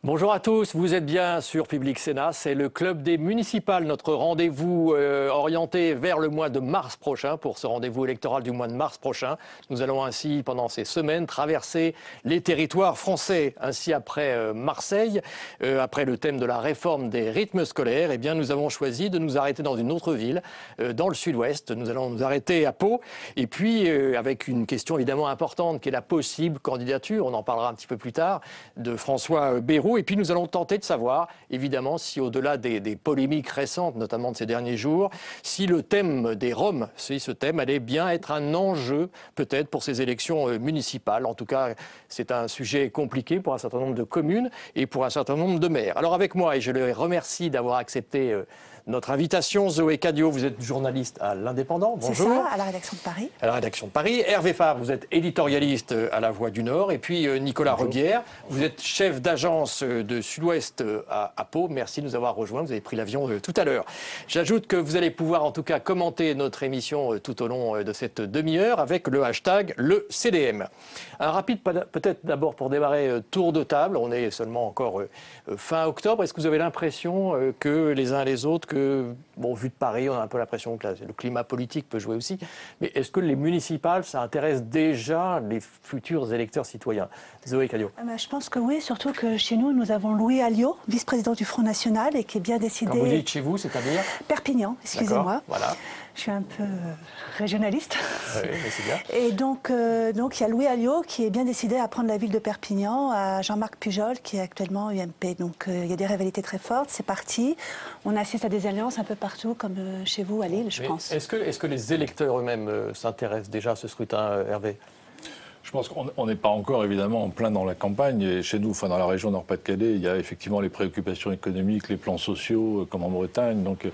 Bonjour à tous, vous êtes bien sur Public Sénat, c'est le club des municipales, notre rendez-vous orienté vers le mois de mars prochain, pour ce rendez-vous électoral du mois de mars prochain. Nous allons ainsi, pendant ces semaines, traverser les territoires français. Ainsi, après Marseille, après le thème de la réforme des rythmes scolaires, eh bien, nous avons choisi de nous arrêter dans une autre ville, dans le sud-ouest. Nous allons nous arrêter à Pau, et puis avec une question évidemment importante, qui est la possible candidature, on en parlera un petit peu plus tard, de François Bayrou. Et puis nous allons tenter de savoir, évidemment, si au-delà des polémiques récentes, notamment de ces derniers jours, si le thème des Roms, si ce thème allait bien être un enjeu, peut-être, pour ces élections municipales. En tout cas, c'est un sujet compliqué pour un certain nombre de communes et pour un certain nombre de maires. Alors avec moi, et je les remercie d'avoir accepté notre invitation, Zoé Cadio, vous êtes journaliste à l'Indépendant. Bonjour. C'est ça, à la rédaction de Paris. À la rédaction de Paris. Hervé Fabre, vous êtes éditorialiste à La Voix du Nord. Et puis Nicolas Rebière, vous êtes chef d'agence de Sud-Ouest à Pau. Merci de nous avoir rejoints. Vous avez pris l'avion tout à l'heure. J'ajoute que vous allez pouvoir en tout cas commenter notre émission tout au long de cette demi-heure avec le hashtag le CDM. Un rapide, peut-être d'abord pour démarrer, tour de table. On est seulement encore fin octobre. Est-ce que vous avez l'impression que les uns et les autres, bon, vu de Paris, on a un peu l'impression que le climat politique peut jouer aussi, mais est-ce que les municipales, ça intéresse déjà les futurs électeurs citoyens? Zoé Cadio. Je pense que oui, surtout que chez nous, nous avons Louis Alliot, vice-président du Front National, et qui est bien décidé... Quand vous dites chez vous, c'est-à-dire Perpignan, excusez-moi. Voilà. Je suis un peu régionaliste. Oui, mais c'est bien. Et donc, il y a Louis Alliot qui est bien décidé à prendre la ville de Perpignan, à Jean-Marc Pujol, qui est actuellement UMP. Donc, il y a des rivalités très fortes, c'est parti. On assiste à des alliances un peu partout, comme chez vous à Lille, je pense. Est-ce que les électeurs eux-mêmes s'intéressent déjà à ce scrutin, Hervé? Je pense qu'on n'est pas encore évidemment en plein dans la campagne. Et chez nous, enfin dans la région Nord-Pas-de-Calais, il y a effectivement les préoccupations économiques, les plans sociaux, comme en Bretagne. Donc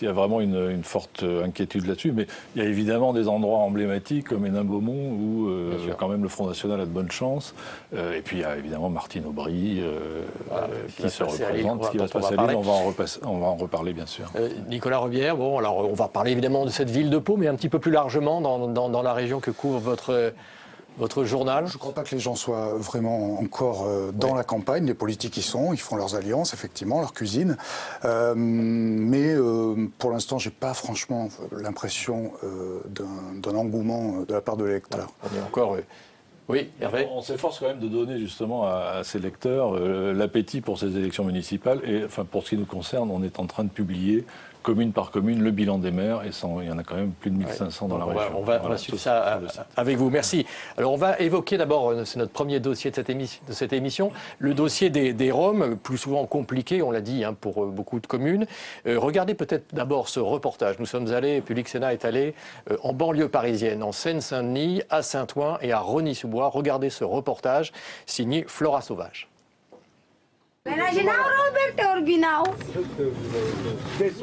il y a vraiment une forte inquiétude là-dessus. Mais il y a évidemment des endroits emblématiques comme Hénin-Beaumont où quand même le Front National a de bonnes chances. Et puis il y a évidemment Martine Aubry qui se représente, ce qui va se passer à Lille. On va en reparler bien sûr. Nicolas Rebière, bon alors on va parler évidemment de cette ville de Pau, mais un petit peu plus largement dans la région que couvre votre journal. Je ne crois pas que les gens soient vraiment encore dans la campagne. Les politiques y sont, ils font leurs alliances, effectivement, leur cuisine. Mais pour l'instant, je n'ai pas franchement l'impression d'un engouement de la part de l'électeur. On est encore... Oui, Hervé. On s'efforce quand même de donner justement à ces lecteurs l'appétit pour ces élections municipales. Et enfin, pour ce qui nous concerne, on est en train de publier commune par commune le bilan des maires. Et il y en a quand même plus de 1500 dans la région. On va suivre ça avec vous. Merci. Alors on va évoquer d'abord, c'est notre premier dossier de cette émission, le dossier des Roms, plus souvent compliqué, on l'a dit, pour beaucoup de communes. Regardez peut-être d'abord ce reportage. Nous sommes allés, Public Sénat est allé en banlieue parisienne, en Seine-Saint-Denis, à Saint-Ouen et à Rosny-sous-Bois. Regardez ce reportage signé Flora Sauvage.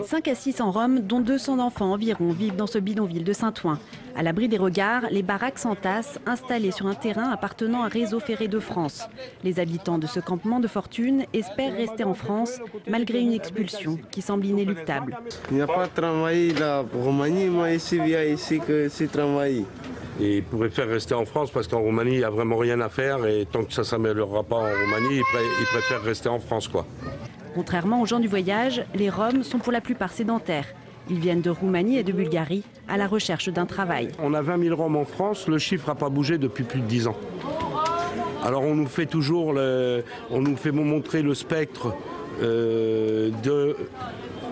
5 à 600 Roms, dont 200 enfants environ, vivent dans ce bidonville de Saint-Ouen. À l'abri des regards, les baraques s'entassent, installées sur un terrain appartenant à Réseau Ferré de France. Les habitants de ce campement de fortune espèrent rester en France, malgré une expulsion qui semble inéluctable. Il n'y a pas de travail en Roumanie, moi ici, viens ici que c'est travailler. Et ils préfèrent rester en France parce qu'en Roumanie, il n'y a vraiment rien à faire. Et tant que ça ne s'améliorera pas en Roumanie, ils préfèrent rester en France, quoi. Contrairement aux gens du voyage, les Roms sont pour la plupart sédentaires. Ils viennent de Roumanie et de Bulgarie à la recherche d'un travail. On a 20 000 Roms en France, le chiffre n'a pas bougé depuis plus de 10 ans. Alors on nous fait toujours, on nous fait montrer le spectre de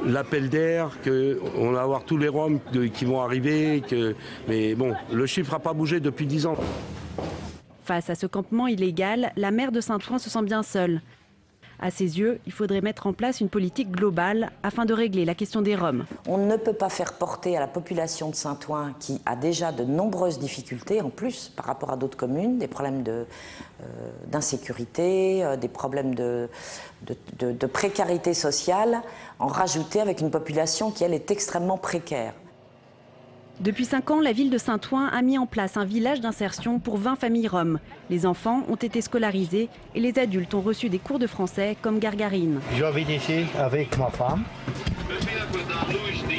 l'appel d'air, qu'on va avoir tous les Roms qui vont arriver, mais bon, le chiffre n'a pas bougé depuis 10 ans. Face à ce campement illégal, la maire de Saint-Ouen se sent bien seule. À ses yeux, il faudrait mettre en place une politique globale afin de régler la question des Roms. On ne peut pas faire porter à la population de Saint-Ouen, qui a déjà de nombreuses difficultés, en plus par rapport à d'autres communes, des problèmes d'insécurité, des problèmes de précarité sociale, en rajouter avec une population qui, elle, est extrêmement précaire. Depuis 5 ans, la ville de Saint-Ouen a mis en place un village d'insertion pour 20 familles roms. Les enfants ont été scolarisés et les adultes ont reçu des cours de français comme Gargarine. J'habite ici avec ma femme.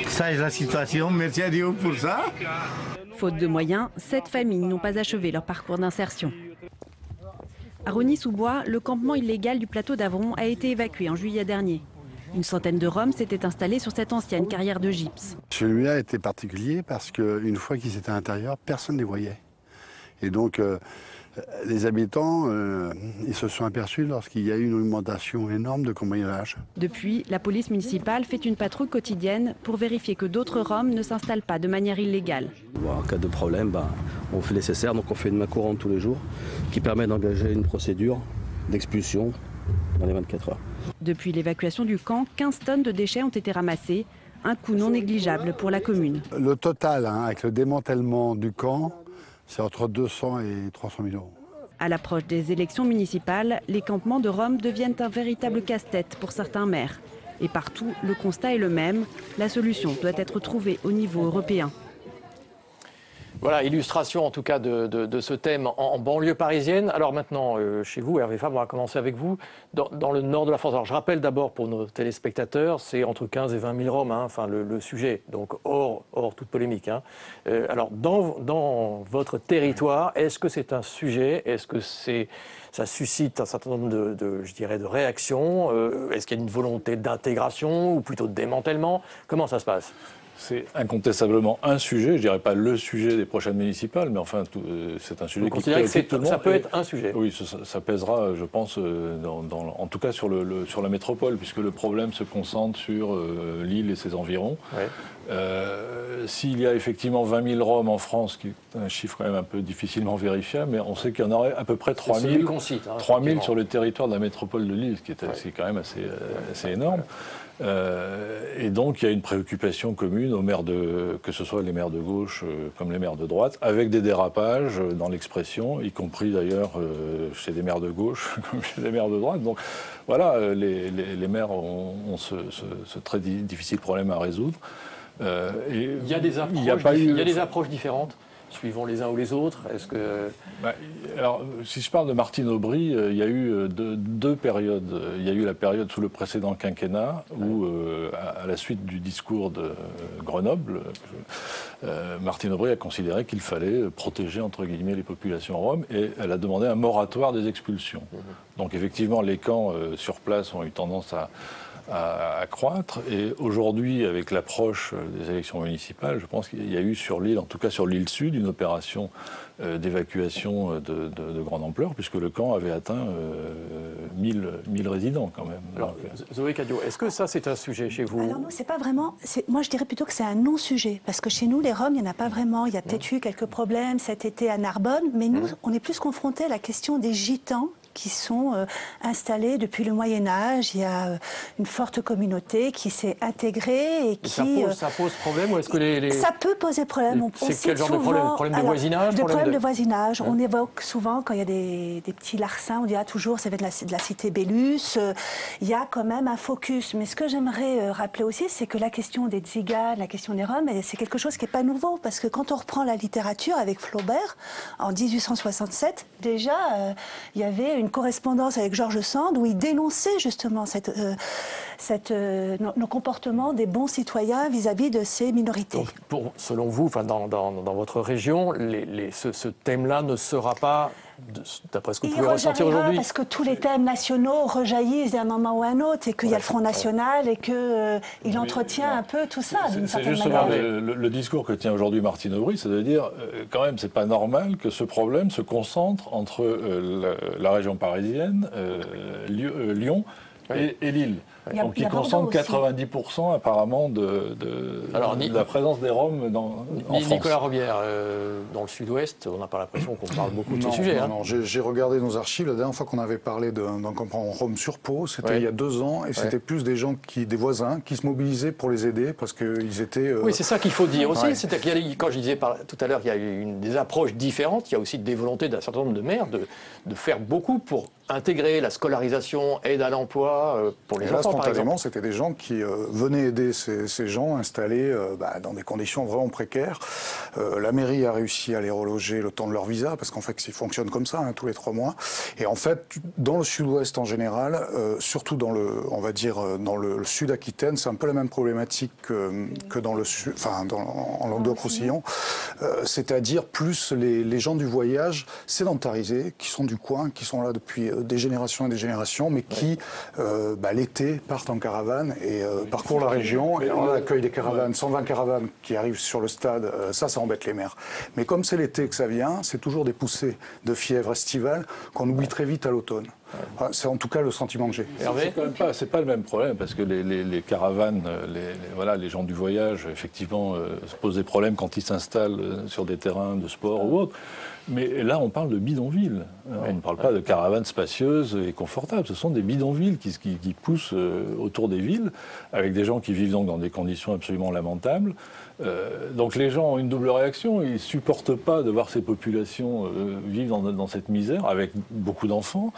Ça est la situation, merci à Dieu pour ça. Faute de moyens, 7 familles n'ont pas achevé leur parcours d'insertion. À Rosny-sous-Bois, le campement illégal du plateau d'Avron a été évacué en juillet dernier. Une centaine de Roms s'étaient installés sur cette ancienne carrière de gypse. Celui-là était particulier parce qu'une fois qu'ils étaient à l'intérieur, personne ne les voyait. Et donc, les habitants, ils se sont aperçus lorsqu'il y a eu une augmentation énorme de cambriolage. Depuis, la police municipale fait une patrouille quotidienne pour vérifier que d'autres Roms ne s'installent pas de manière illégale. En cas de problème, on fait le nécessaire, donc on fait une main courante tous les jours qui permet d'engager une procédure d'expulsion dans les 24 heures. Depuis l'évacuation du camp, 15 tonnes de déchets ont été ramassés, un coût non négligeable pour la commune. Le total, avec le démantèlement du camp, c'est entre 200 et 300 000 euros. À l'approche des élections municipales, les campements de Roms deviennent un véritable casse-tête pour certains maires. Et partout, le constat est le même, la solution doit être trouvée au niveau européen. Voilà, illustration en tout cas de ce thème en banlieue parisienne. Alors maintenant, chez vous, Hervé Fabre, on va commencer avec vous. Dans le nord de la France, alors je rappelle d'abord pour nos téléspectateurs, c'est entre 15 et 20 000 Roms, enfin le sujet, donc hors toute polémique. Alors dans votre territoire, est-ce que c'est un sujet? Est-ce que ça suscite un certain nombre de réactions? Est-ce qu'il y a une volonté d'intégration ou plutôt de démantèlement? Comment ça se passe? C'est incontestablement un sujet, je dirais pas le sujet des prochaines municipales, mais enfin c'est un sujet qui préoccupe tout le monde. Ça peut être un sujet. Oui, ça pèsera, je pense, en tout cas sur la métropole, puisque le problème se concentre sur Lille et ses environs. Ouais. S'il y a effectivement 20 000 Roms en France, qui est un chiffre quand même un peu difficilement vérifiable, mais on sait qu'il y en aurait à peu près 3 000 sur le territoire de la métropole de Lille, ce qui est quand même assez énorme. Et donc il y a une préoccupation commune aux maires que ce soit les maires de gauche comme les maires de droite, avec des dérapages dans l'expression, y compris d'ailleurs chez des maires de gauche comme chez des maires de droite. Donc voilà, les maires ont ce très difficile problème à résoudre. Il y a des approches différentes suivant les uns ou les autres. Est-ce que... Alors, si je parle de Martine Aubry, il y a eu deux périodes. Il y a eu la période sous le précédent quinquennat où, à la suite du discours de Grenoble, Martine Aubry a considéré qu'il fallait protéger, entre guillemets, les populations roms et elle a demandé un moratoire des expulsions. Donc, effectivement, les camps sur place ont eu tendance à croître. Et aujourd'hui, avec l'approche des élections municipales, je pense qu'il y a eu sur l'île, en tout cas sur l'île Sud, une opération d'évacuation de grande ampleur, puisque le camp avait atteint 1000 résidents quand même. Alors, Zoé Cadio, est-ce que ça c'est un sujet chez vous? Alors non, c'est pas vraiment. Moi, je dirais plutôt que c'est un non-sujet, parce que chez nous, les Roms, il n'y en a pas vraiment. Il y a peut-être eu quelques problèmes cet été à Narbonne, mais nous, on est plus confrontés à la question des gitans qui sont installés depuis le Moyen-Âge. Il y a une forte communauté qui s'est intégrée et qui... Ça pose problème ou est-ce que Ça peut poser problème. C'est quel genre de problème? Problème de voisinage? Problème de voisinage. On évoque souvent, quand il y a des petits larcins, on dit toujours ça vient de la cité Bélus. Il y a quand même un focus. Mais ce que j'aimerais rappeler aussi, c'est que la question des Tziganes, la question des Roms, c'est quelque chose qui n'est pas nouveau. Parce que quand on reprend la littérature avec Flaubert, en 1867, déjà, il y avait une correspondance avec George Sand où il dénonçait justement nos comportements des bons citoyens vis-à-vis de ces minorités. Donc, selon vous, dans votre région, ce thème-là ne sera pas, d'après ce que vous pouvez ressentir aujourd'hui? Parce que tous les thèmes nationaux rejaillissent d'un moment ou à un autre, et qu'il y a le Front National, et qu'il entretient un peu tout ça, d'une certaine manière. C'est justement le discours que tient aujourd'hui Martine Aubry, c'est de dire, quand même, c'est pas normal que ce problème se concentre entre la région parisienne, Lyon et Lille. Donc il concentre 90% apparemment de la présence des Roms en France. Nicolas Robière, dans le sud-ouest, on n'a pas l'impression qu'on parle beaucoup de ce sujet. Non, j'ai regardé nos archives. La dernière fois qu'on avait parlé d'un campement Rom sur Pau, c'était il y a 2 ans, et c'était plus des gens, des voisins, qui se mobilisaient pour les aider parce qu'ils étaient... Oui, c'est ça qu'il faut dire aussi. Quand je disais tout à l'heure qu'il y a eu des approches différentes, il y a aussi des volontés d'un certain nombre de maires de faire beaucoup pour intégrer la scolarisation, aide à l'emploi pour les enfants. spontanément, c'était des gens qui venaient aider ces gens installés dans des conditions vraiment précaires. La mairie a réussi à les reloger le temps de leur visa, parce qu'en fait, ils fonctionnent comme ça, tous les 3 mois. Et en fait, dans le sud-ouest en général, surtout dans le sud-Aquitaine, c'est un peu la même problématique que dans le sud, en Languedoc-Roussillon. C'est-à-dire plus les gens du voyage sédentarisés, qui sont du coin, qui sont là depuis des générations et des générations, mais qui, l'été, partent en caravane et parcourent la région. Et on accueille des caravanes, 120 caravanes qui arrivent sur le stade. Ça embête les maires. Mais comme c'est l'été que ça vient, c'est toujours des poussées de fièvre estivale qu'on oublie très vite à l'automne. C'est en tout cas le sentiment que j'ai. C'est pas le même problème, parce que les caravanes, les gens du voyage, effectivement, se posent des problèmes quand ils s'installent sur des terrains de sport ou autres. Mais là, on parle de bidonvilles. On ne parle pas de caravanes spacieuses et confortables. Ce sont des bidonvilles qui poussent autour des villes, avec des gens qui vivent donc dans des conditions absolument lamentables. Donc les gens ont une double réaction. Ils ne supportent pas de voir ces populations vivre dans cette misère, avec beaucoup d'enfants.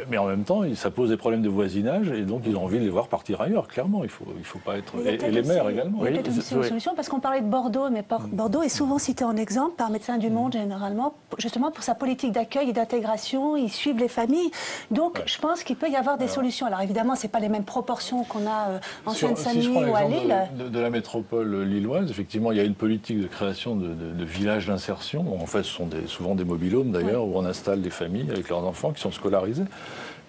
Mais en même temps, ça pose des problèmes de voisinage, et donc ils ont envie de les voir partir ailleurs, clairement. Il faut pas être... Et les maires également. Il y a peut-être aussi une solution, parce qu'on parlait de Bordeaux, mais Bordeaux est souvent cité en exemple par Médecins du Monde, généralement, justement pour sa politique d'accueil et d'intégration. Ils suivent les familles. Donc je pense qu'il peut y avoir des solutions. Alors évidemment, ce n'est pas les mêmes proportions qu'on a en Seine-Saint-Denis ou à Lille. De la métropole lilloise, effectivement, il y a une politique de création de villages d'insertion. En fait, ce sont souvent des mobil-homes d'ailleurs, où on installe des familles avec leurs enfants qui sont scolarisés.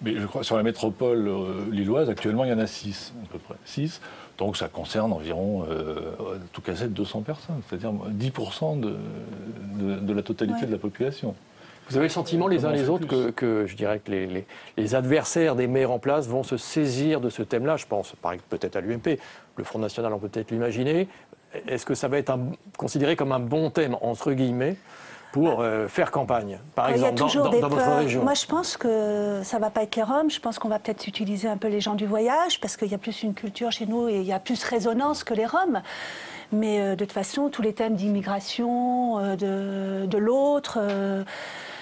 Mais je crois que sur la métropole lilloise, actuellement, il y en a 6, à peu près. 6. Donc ça concerne environ, tout cassé, 200 personnes, c'est-à-dire 10% de la totalité de la population. Vous avez le sentiment les uns les autres que je dirais que les adversaires des maires en place vont se saisir de ce thème-là? Je pense peut-être à l'UMP, le Front National, on peut peut-être l'imaginer. Est-ce que ça va être considéré comme un bon thème, entre guillemets, pour faire campagne, par exemple, dans votre région? Moi, je pense que ça ne va pas être les Roms. Je pense qu'on va peut-être utiliser un peu les gens du voyage, parce qu'il y a plus une culture chez nous et il y a plus résonance que les Roms. Mais de toute façon, tous les thèmes d'immigration, de l'autre...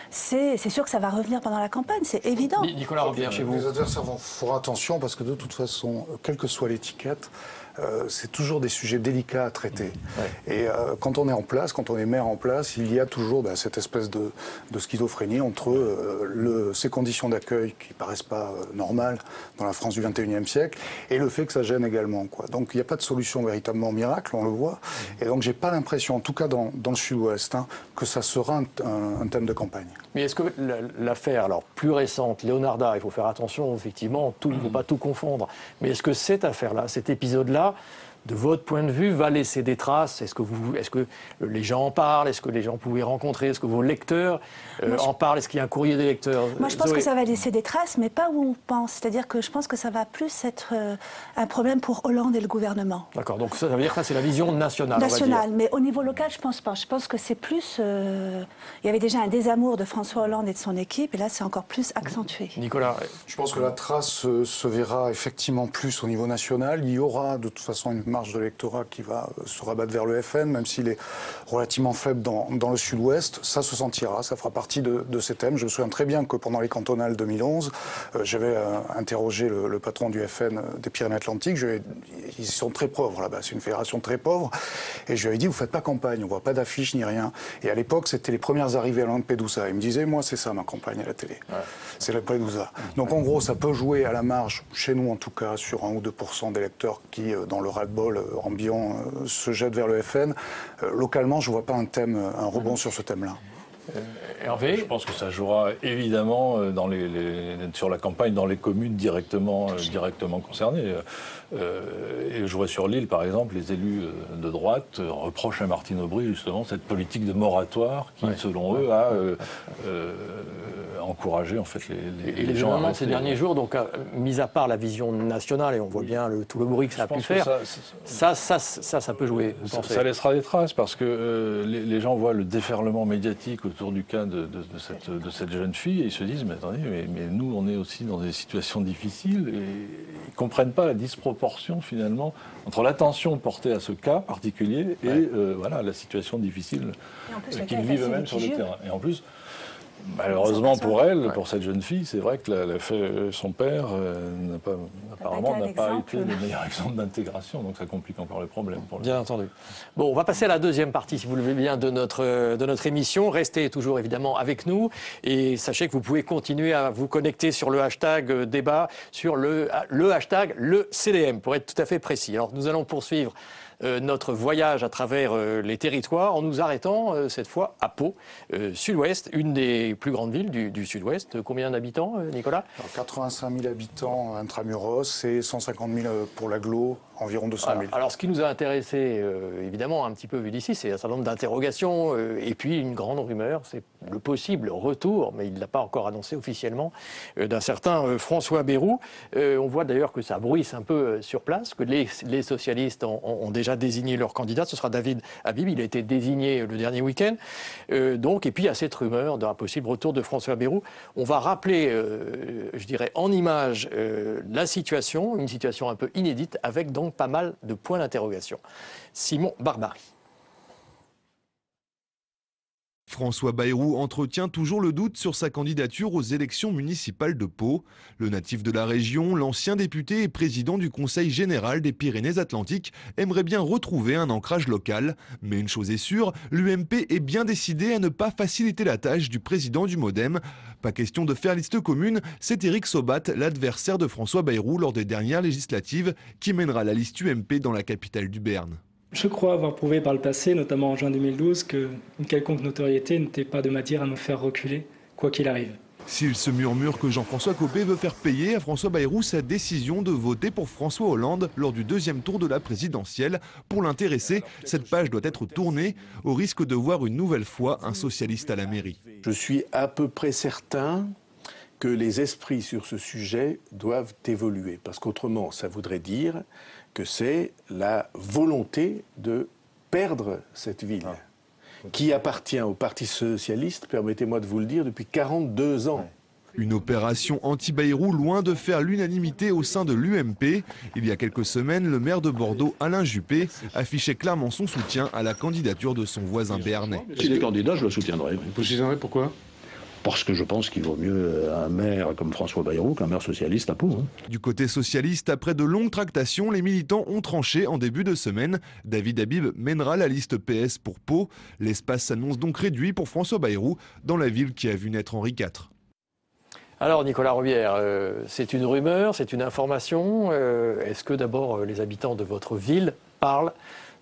c'est sûr que ça va revenir pendant la campagne, c'est évident. Nicolas Robillard, chez vous. Les adversaires feront attention, parce que de toute façon, quelle que soit l'étiquette, c'est toujours des sujets délicats à traiter. Ouais. Et quand on est en place, quand on est maire en place, il y a toujours cette espèce de schizophrénie entre ces conditions d'accueil qui ne paraissent pas normales dans la France du XXIe siècle et le fait que ça gêne également, quoi. Donc il n'y a pas de solution véritablement miracle, on le voit. Et donc j'ai pas l'impression, en tout cas dans le sud-ouest, que ça sera un thème de campagne. Mais est-ce que l'affaire, alors plus récente, Leonarda, il faut faire attention, effectivement, il ne faut pas tout confondre, mais est-ce que cette affaire-là, cet épisode-là, de votre point de vue, va laisser des traces? Est-ce que les gens en parlent? Est-ce que les gens pouvaient rencontrer? Est-ce que vos lecteurs en parlent? Est-ce qu'il y a un courrier des lecteurs? Moi, je pense que ça va laisser des traces, mais pas où on pense. C'est-à-dire que je pense que ça va plus être un problème pour Hollande et le gouvernement. D'accord, donc ça veut dire que c'est la vision nationale. Nationale, mais au niveau local, je pense pas. Je pense que c'est plus... il y avait déjà un désamour de François Hollande et de son équipe, et là, c'est encore plus accentué. Nicolas? Je pense que la trace se verra effectivement plus au niveau national. Il y aura de toute façon une marge de l'électorat qui va se rabattre vers le FN, même s'il est relativement faible dans le sud-ouest. Ça se sentira, ça fera partie de ces thèmes. Je me souviens très bien que pendant les cantonales 2011, j'avais interrogé le patron du FN des Pyrénées-Atlantiques. Ils sont très pauvres là-bas, c'est une fédération très pauvre. Et je lui avais dit, vous ne faites pas campagne, on ne voit pas d'affiches ni rien. Et à l'époque, c'était les premières arrivées à Lampedusa. Il me disait, moi, c'est ça ma campagne à la télé. Ouais. C'est Lampedusa. Donc en gros, ça peut jouer à la marge, chez nous en tout cas, sur 1 ou 2% d'électeurs qui, dans le ras-le-bol ambiant, se jettent vers le FN. Localement, je ne vois pas un rebond sur ce thème-là. Hervé ? Je pense que ça jouera évidemment sur la campagne dans les communes directement concernées. Et je vois sur l'île, par exemple, les élus de droite reprochent à Martine Aubry justement cette politique de moratoire qui, selon eux, a encouragé en fait les gens à rester. Ces derniers jours, donc mis à part la vision nationale, et on voit bien tout le bruit que ça a pu faire, ça peut jouer. Ça laissera des traces parce que les gens voient le déferlement médiatique autour du cas de cette jeune fille et ils se disent mais attendez, mais nous on est aussi dans des situations difficiles et ils ne comprennent pas la disproportion finalement entre l'attention portée à ce cas particulier et la situation difficile qu'ils vivent eux-mêmes sur le terrain. Et en plus, Malheureusement pour elle, pour cette jeune fille, c'est vrai que son père apparemment n'a pas été le meilleur exemple d'intégration, donc ça complique encore le problème. Bien entendu. Bon, on va passer à la deuxième partie, si vous le voulez bien, de notre émission. Restez toujours évidemment avec nous et sachez que vous pouvez continuer à vous connecter sur le hashtag débat, sur le hashtag le CDM, pour être tout à fait précis. Alors nous allons poursuivre notre voyage à travers les territoires en nous arrêtant cette fois à Pau, sud-ouest, une des plus grandes villes du sud-ouest. Combien d'habitants, Nicolas? 85 000 habitants intramuros et 150 000 pour l'agglo, environ 200 000. Alors ce qui nous a intéressé, évidemment, un petit peu vu d'ici, c'est un certain nombre d'interrogations et puis une grande rumeur, c'est le possible retour, mais il ne l'a pas encore annoncé officiellement, d'un certain François Bayrou. On voit d'ailleurs que ça bruisse un peu sur place, que les socialistes ont déjà désigné leur candidat. Ce sera David Habib, il a été désigné le dernier week-end. Et puis il y a cette rumeur d'un possible retour de François Bayrou. On va rappeler, je dirais, en images la situation, une situation un peu inédite, avec donc pas mal de points d'interrogation. Simon Barbarie. François Bayrou entretient toujours le doute sur sa candidature aux élections municipales de Pau. Le natif de la région, l'ancien député et président du Conseil général des Pyrénées-Atlantiques, aimerait bien retrouver un ancrage local. Mais une chose est sûre, l'UMP est bien décidé à ne pas faciliter la tâche du président du MoDem. Pas question de faire liste commune, c'est Éric Sobat, l'adversaire de François Bayrou lors des dernières législatives, qui mènera la liste UMP dans la capitale du Béarn. Je crois avoir prouvé par le passé, notamment en juin 2012, qu'une quelconque notoriété n'était pas de matière à me faire reculer, quoi qu'il arrive. S'il se murmure que Jean-François Copé veut faire payer à François Bayrou sa décision de voter pour François Hollande lors du deuxième tour de la présidentielle, pour l'intéresser, cette page doit être tournée, au risque de voir une nouvelle fois un socialiste à la mairie. Je suis à peu près certain que les esprits sur ce sujet doivent évoluer, parce qu'autrement, ça voudrait dire que c'est la volonté de perdre cette ville, qui appartient au Parti socialiste, permettez-moi de vous le dire, depuis 42 ans. Une opération anti-Bayrou loin de faire l'unanimité au sein de l'UMP. Il y a quelques semaines, le maire de Bordeaux, Alain Juppé, affichait clairement son soutien à la candidature de son voisin béarnais. S'il est candidat, je le soutiendrai. Vous soutiendrez pourquoi ? Parce que je pense qu'il vaut mieux un maire comme François Bayrou qu'un maire socialiste à Pau. Du côté socialiste, après de longues tractations, les militants ont tranché en début de semaine. David Habib mènera la liste PS pour Pau. L'espace s'annonce donc réduit pour François Bayrou dans la ville qui a vu naître Henri IV. Alors Nicolas Robière, c'est une rumeur, c'est une information. Est-ce que d'abord les habitants de votre ville parlent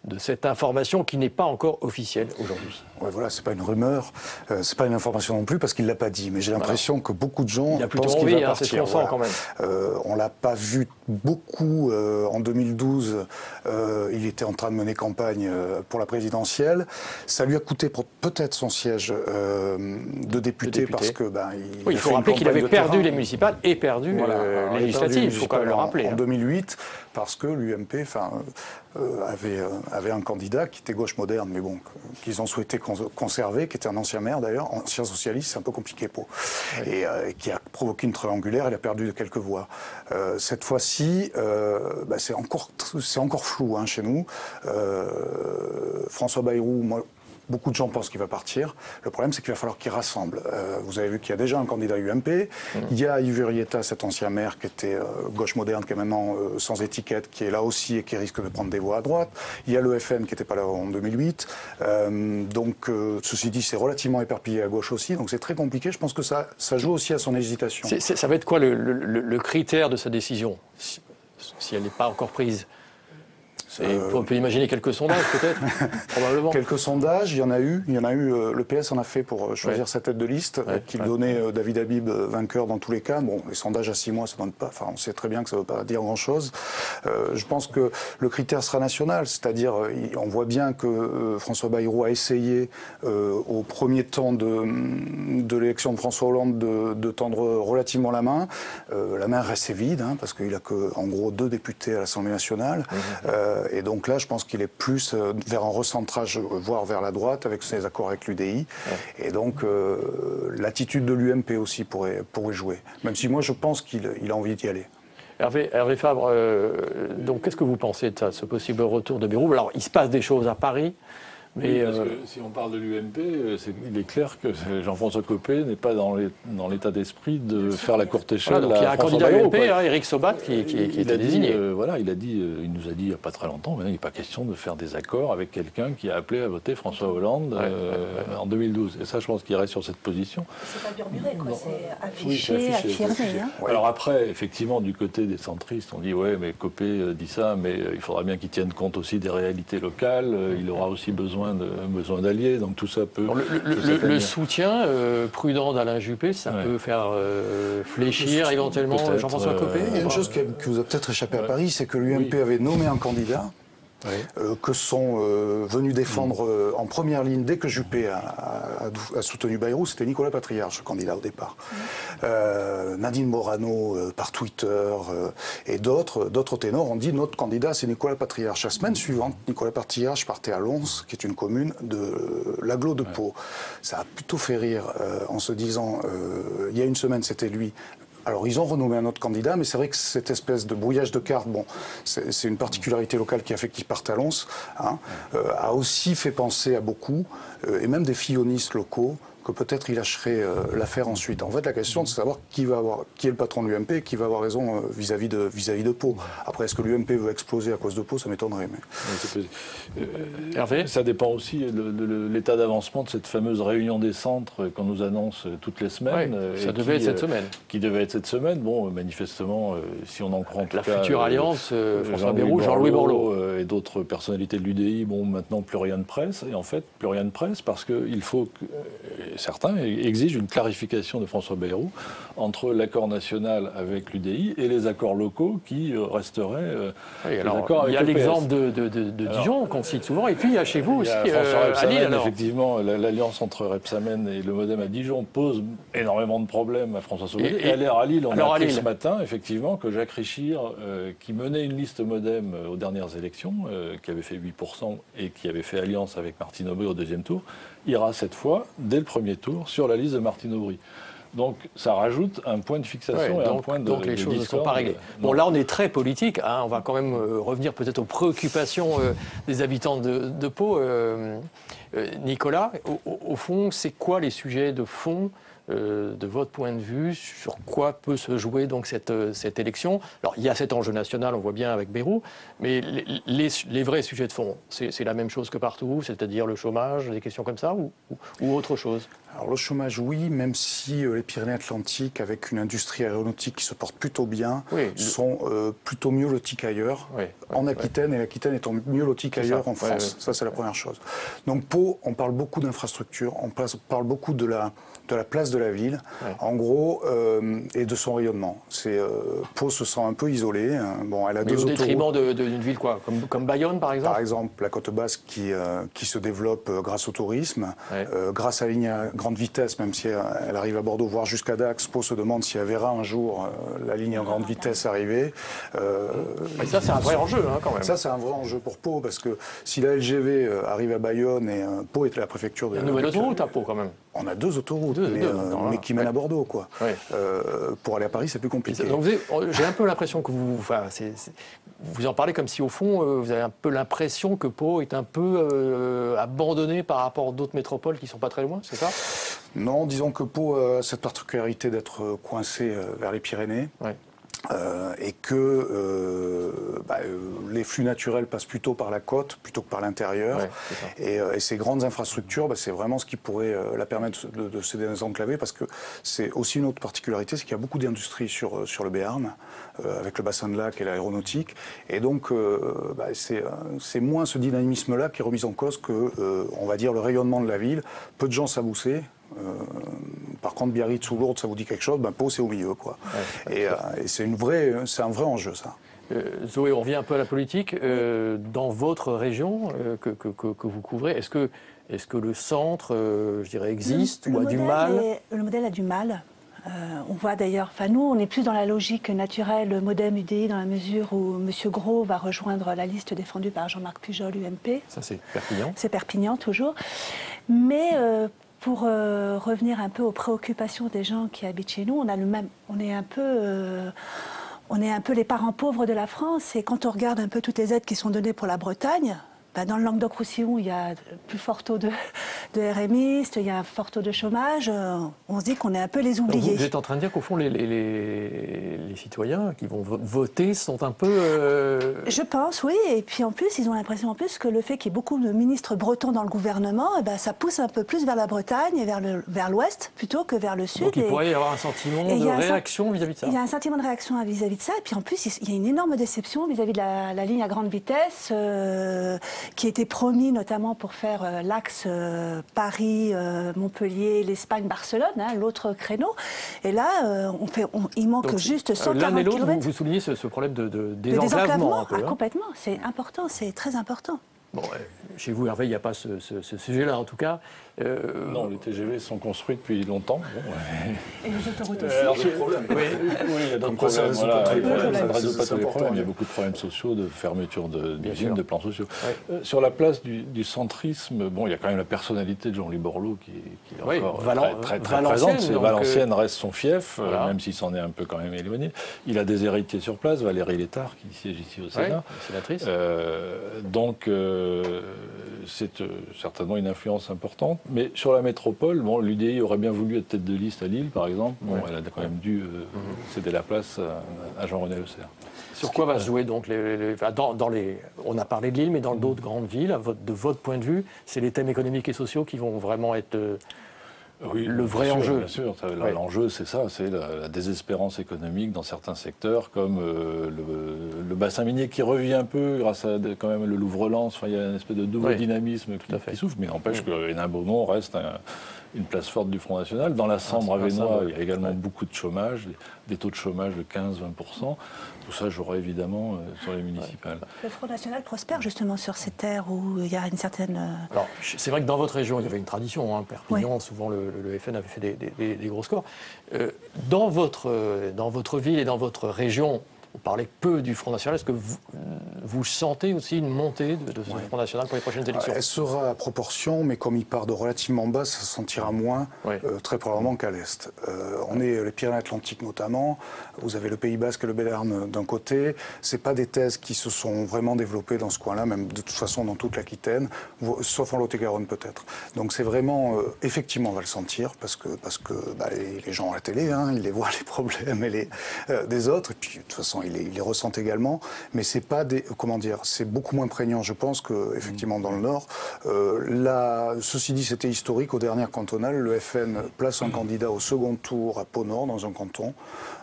de cette information qui n'est pas encore officielle aujourd'hui? Ouais, voilà, c'est pas une rumeur, c'est pas une information non plus parce qu'il l'a pas dit. Mais j'ai l'impression que beaucoup de gens pensent qu'il va partir. C'est ce qu'on sent quand même. On l'a pas vu beaucoup en 2012. Il était en train de mener campagne pour la présidentielle. Ça lui a coûté peut-être son siège de député parce que il faut rappeler qu'il avait perdu les municipales et perdu les législatives. Il faut quand même le rappeler. En 2008, parce que l'UMP, avait un candidat qui était gauche moderne, mais bon, qu'ils ont souhaité conserver, qui était un ancien maire d'ailleurs, ancien socialiste, c'est un peu compliqué pour, et qui a provoqué une triangulaire, il a perdu de quelques voix. Cette fois-ci, c'est encore flou chez nous. François Bayrou, beaucoup de gens pensent qu'il va partir. Le problème, c'est qu'il va falloir qu'il rassemble. Vous avez vu qu'il y a déjà un candidat UMP. Il y a Yves Urieta, cet ancien maire qui était gauche moderne, qui est maintenant sans étiquette, qui est là aussi et qui risque de prendre des voix à droite. Il y a le FN qui n'était pas là en 2008. Ceci dit, c'est relativement éparpillé à gauche aussi. Donc c'est très compliqué. Je pense que ça joue aussi à son hésitation. Ça va être quoi le critère de sa décision, si elle n'est pas encore prise? On peut imaginer quelques sondages, peut-être, probablement. Quelques sondages, il y en a eu. Le PS en a fait pour choisir sa tête de liste, qui donnait David Habib vainqueur dans tous les cas. Bon, les sondages à 6 mois, ça donne pas. Enfin, on sait très bien que ça ne veut pas dire grand-chose. Je pense que le critère sera national, c'est-à-dire, on voit bien que François Bayrou a essayé, au premier temps de l'élection de François Hollande, de tendre relativement la main. La main restait vide, parce qu'il a que, en gros, 2 députés à l'Assemblée nationale. Et donc là, je pense qu'il est plus vers un recentrage, voire vers la droite, avec ses accords avec l'UDI. Et donc, l'attitude de l'UMP aussi pourrait jouer. Même si moi, je pense qu'il a envie d'y aller. Hervé Fabre, donc qu'est-ce que vous pensez de ça, ce possible retour de Bayrou? Alors, il se passe des choses à Paris. Mais parce que si on parle de l'UMP, il est clair que Jean-François Copé n'est pas dans l'état d'esprit de faire la courte échelle. Voilà, donc il y a un candidat UMP, Éric Sobat, qui était désigné. Voilà, il nous a dit il n'y a pas très longtemps, mais il n'est pas question de faire des accords avec quelqu'un qui a appelé à voter François Hollande en 2012. Et ça, je pense qu'il reste sur cette position. C'est pas murmuré, quoi. C'est affiché, affirmé. Alors après, effectivement, du côté des centristes, on dit ouais, mais Copé dit ça, mais il faudra bien qu'il tienne compte aussi des réalités locales. Il aura aussi besoin d'alliés, donc tout ça peut... Le soutien prudent d'Alain Juppé, ça peut faire fléchir éventuellement Jean-François Copé. Il y a une chose qui vous a peut-être échappé à Paris, c'est que l'UMP avait nommé un candidat que sont venus défendre en première ligne dès que Juppé a soutenu Bayrou, c'était Nicolas Patriarche, le candidat au départ. Nadine Morano par Twitter et d'autres ténors ont dit notre candidat c'est Nicolas Patriarche. La semaine suivante, Nicolas Patriarche partait à Lons, qui est une commune de l'agglo de Pau. Ça a plutôt fait rire en se disant il y a une semaine c'était lui. Alors, ils ont renommé un autre candidat, mais c'est vrai que cette espèce de brouillage de cartes, bon, c'est une particularité locale qui a fait qu'ils partent à Lons, a aussi fait penser à beaucoup, et même des fillonistes locaux, que peut-être il lâcherait l'affaire ensuite. En fait, la question, c'est de savoir qui est le patron de l'UMP et qui va avoir raison vis-à-vis de Pau. Après, est-ce que l'UMP veut exploser à cause de Pau? Ça m'étonnerait. Mais... Hervé, ça dépend aussi de l'état d'avancement de cette fameuse réunion des centres qu'on nous annonce toutes les semaines. Ça devait être cette semaine. Qui devait être cette semaine. Bon, manifestement, si on en croit en tout la cas... La future alliance, François Bayrou, Jean-Louis Borloo. Et d'autres personnalités de l'UDI, bon, maintenant plus rien de presse. Et en fait, plus rien de presse parce qu'il faut que... Certains exigent une clarification de François Bayrou entre l'accord national avec l'UDI et les accords locaux qui resteraient accords avec il y a l'exemple de Dijon qu'on cite souvent, et puis il y a chez vous aussi à Lille. Effectivement, l'alliance entre Rebsamen et le Modem à Dijon pose énormément de problèmes à François Sauvaget. Et à Lille, on a appris ce matin, effectivement, que Jacques Richir, qui menait une liste Modem aux dernières élections, qui avait fait 8% et qui avait fait alliance avec Martine Aubry au deuxième tour, ira cette fois, dès le premier tour, sur la liste de Martine Aubry. Donc ça rajoute un point de fixation et un point de donc les choses ne sont pas réglées. Bon, là on est très politique, on va quand même revenir peut-être aux préoccupations des habitants de Pau. Nicolas, au fond, c'est quoi les sujets de fond de votre point de vue, sur quoi peut se jouer donc cette élection? Alors il y a cet enjeu national, on voit bien avec Bayrou, mais les vrais sujets de fond, c'est la même chose que partout, c'est-à-dire le chômage, des questions comme ça, ou autre chose? Alors le chômage, oui, même si les Pyrénées-Atlantiques, avec une industrie aéronautique qui se porte plutôt bien, sont plutôt mieux lotis qu'ailleurs, en Aquitaine, et l'Aquitaine étant mieux lotie qu'ailleurs en France. Ça, c'est la première chose. Donc Pau, on parle beaucoup d'infrastructures, on parle beaucoup de la place de la ville, en gros, et de son rayonnement. Pau se sent un peu isolée. Bon, elle a deux autoroutes. Au détriment d'une ville quoi, comme Bayonne, par exemple? Par exemple, la côte basque qui se développe grâce au tourisme, grâce à la ligne à grande vitesse, même si elle arrive à Bordeaux, voire jusqu'à Dax. Pau se demande si elle verra un jour la ligne en grande vitesse arriver. Mais ça, c'est un vrai enjeu, quand même. Ça, c'est un vrai enjeu pour Pau, parce que si la LGV arrive à Bayonne et Pau est la préfecture de... Il y a une nouvelle autoroute à Pau, quand même. On a deux autoroutes, mais qui mènent à Bordeaux, quoi. Pour aller à Paris, c'est plus compliqué. Donc j'ai un peu l'impression que vous en parlez comme si, au fond, vous avez un peu l'impression que Pau est un peu abandonné par rapport à d'autres métropoles qui ne sont pas très loin, c'est ça? Non, disons que Pau a cette particularité d'être coincé vers les Pyrénées. Et que les flux naturels passent plutôt par la côte plutôt que par l'intérieur. Et ces grandes infrastructures, c'est vraiment ce qui pourrait la permettre de se désenclaver, parce que c'est aussi une autre particularité, c'est qu'il y a beaucoup d'industries sur le Béarn, avec le bassin de lac et l'aéronautique. Et donc, c'est moins ce dynamisme-là qui est remis en cause que, on va dire, le rayonnement de la ville. Peu de gens s'aboussaient. Par contre, Biarritz ou Lourdes, ça vous dit quelque chose, Pau, c'est au milieu, quoi. Et c'est un vrai enjeu, ça. Zoé, on revient un peu à la politique. Dans votre région que vous couvrez, est-ce que le centre, je dirais, existe ou a du mal? Le modèle a du mal. On voit d'ailleurs, nous, on est plus dans la logique naturelle Modem-UDI, dans la mesure où M. Gros va rejoindre la liste défendue par Jean-Marc Pujol, UMP. Ça, c'est Perpignan. C'est Perpignan, toujours. Mais... pour revenir un peu aux préoccupations des gens qui habitent chez nous, on est un peu les parents pauvres de la France. Et quand on regarde un peu toutes les aides qui sont données pour la Bretagne, Dans le Languedoc-Roussillon, il y a plus fort taux de RMistes, il y a un fort taux de chômage. On se dit qu'on est un peu les oubliés. Vous êtes en train de dire qu'au fond, les citoyens qui vont voter sont un peu... Je pense, oui. Et puis en plus, ils ont l'impression en plus que le fait qu'il y ait beaucoup de ministres bretons dans le gouvernement, ça pousse un peu plus vers la Bretagne et vers l'ouest plutôt que vers le sud. Donc il pourrait y avoir un sentiment de réaction vis-à-vis de ça. Il y a un sentiment de réaction vis-à-vis de ça. Et puis en plus, il y a une énorme déception vis-à-vis de la ligne à grande vitesse qui était promis notamment pour faire l'axe Paris-Montpellier, l'Espagne-Barcelone, l'autre créneau. Et là, il manque donc, juste 140 l'un et l'autre, kilomètres. vous soulignez ce problème de désenclavement un peu. Complètement, c'est important, c'est très important. Bon, chez vous, Hervé, il n'y a pas ce sujet-là, en tout cas. Non, les TGV sont construits depuis longtemps. Bon, et les autoroutes aussi. Oui, il y a d'autres problèmes. Ça ne résout pas tous les problèmes. Il y a beaucoup de problèmes sociaux, de fermeture d'usines, de plans sociaux. Sur la place du centrisme, bon, il y a quand même la personnalité de Jean-Louis Borloo qui est encore très présente. Valenciennes reste son fief, même s'il s'en est un peu quand même éloigné. Il a des héritiers sur place, Valérie Létard, qui siège ici au Sénat. Sénatrice. Donc, c'est certainement une influence importante. Mais sur la métropole, l'UDI aurait bien voulu être tête de liste à Lille, par exemple. Bon, elle a quand même dû céder la place à Jean-René Le Serre. Sur quoi va se jouer donc on a parlé de Lille, mais dans d'autres grandes villes, de votre point de vue, c'est les thèmes économiques et sociaux qui vont vraiment être le vrai enjeu. Bien sûr, l'enjeu c'est ça, c'est la désespérance économique dans certains secteurs comme le bassin minier qui revient un peu grâce à quand même le Louvre-Lens. Enfin, il y a une espèce de nouveau dynamisme qui souffle, mais n'empêche que Hénin-Beaumont reste une place forte du Front National. Dans la Sambre-Avesnois, il y a également beaucoup de chômage, des taux de chômage de 15-20%. Tout ça jouera évidemment sur les municipales. Le Front National prospère justement sur ces terres où il y a une certaine... Alors, c'est vrai que dans votre région, il y avait une tradition. Perpignan, souvent le FN avait fait des gros scores. Dans votre ville et dans votre région, on parlait peu du Front National. Est-ce que vous sentez aussi une montée de ce Front National pour les prochaines élections ? Elle sera à proportion, mais comme il part de relativement bas, ça se sentira moins, très probablement qu'à l'Est. On est les Pyrénées-Atlantiques notamment, vous avez le Pays Basque et le Béarn d'un côté. Ce pas des thèses qui se sont vraiment développées dans ce coin-là, même de toute façon dans toute l'Aquitaine, sauf en Lot-et-Garonne peut-être. Donc c'est vraiment, effectivement, on va le sentir, parce que les gens à la télé, ils les voient les problèmes des autres, et puis de toute façon, ils les ressentent également, mais c'est pas c'est beaucoup moins prégnant, je pense, qu'effectivement dans le Nord. Ceci dit, c'était historique. Aux dernières cantonales, le FN place un candidat au second tour à Pau-Nord, dans un canton.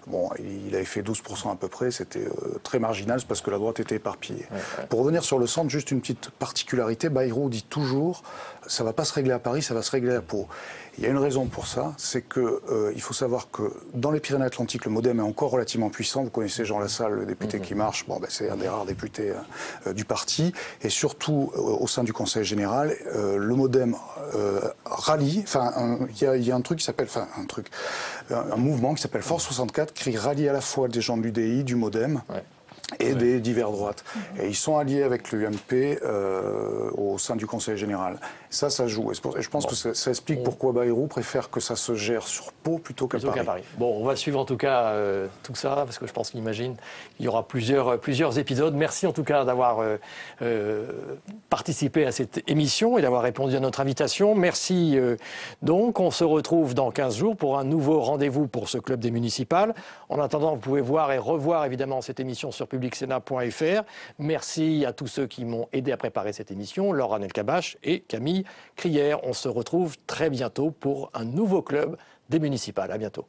Bon, il avait fait 12% à peu près, c'était très marginal, c'est parce que la droite était éparpillée. Pour revenir sur le centre, juste une petite particularité, Bayrou dit toujours, ça ne va pas se régler à Paris, ça va se régler à Pau. Il y a une raison pour ça, c'est qu'il faut savoir que dans les Pyrénées-Atlantiques, le MoDem est encore relativement puissant. Vous connaissez Jean Lassalle, le député qui marche. C'est un des rares députés du parti. Et surtout, au sein du Conseil général, le MoDem rallie. Enfin, il y a un truc qui s'appelle... Enfin, un mouvement qui s'appelle Force 64 qui rallie à la fois des gens de l'UDI, du MoDem... et des divers droites. Et ils sont alliés avec l'UMP au sein du Conseil général. Ça joue. Et je pense que ça explique pourquoi Bayrou préfère que ça se gère sur Pau plutôt qu'à Paris. Bon, on va suivre en tout cas tout ça, parce que je pense qu'il y aura plusieurs épisodes. Merci en tout cas d'avoir participé à cette émission et d'avoir répondu à notre invitation. Merci donc. On se retrouve dans 15 jours pour un nouveau rendez-vous pour ce club des municipales. En attendant, vous pouvez voir et revoir évidemment cette émission sur publicsena.fr. Merci à tous ceux qui m'ont aidé à préparer cette émission, Laura Nelkabache et Camille Crière. On se retrouve très bientôt pour un nouveau club des municipales. À bientôt.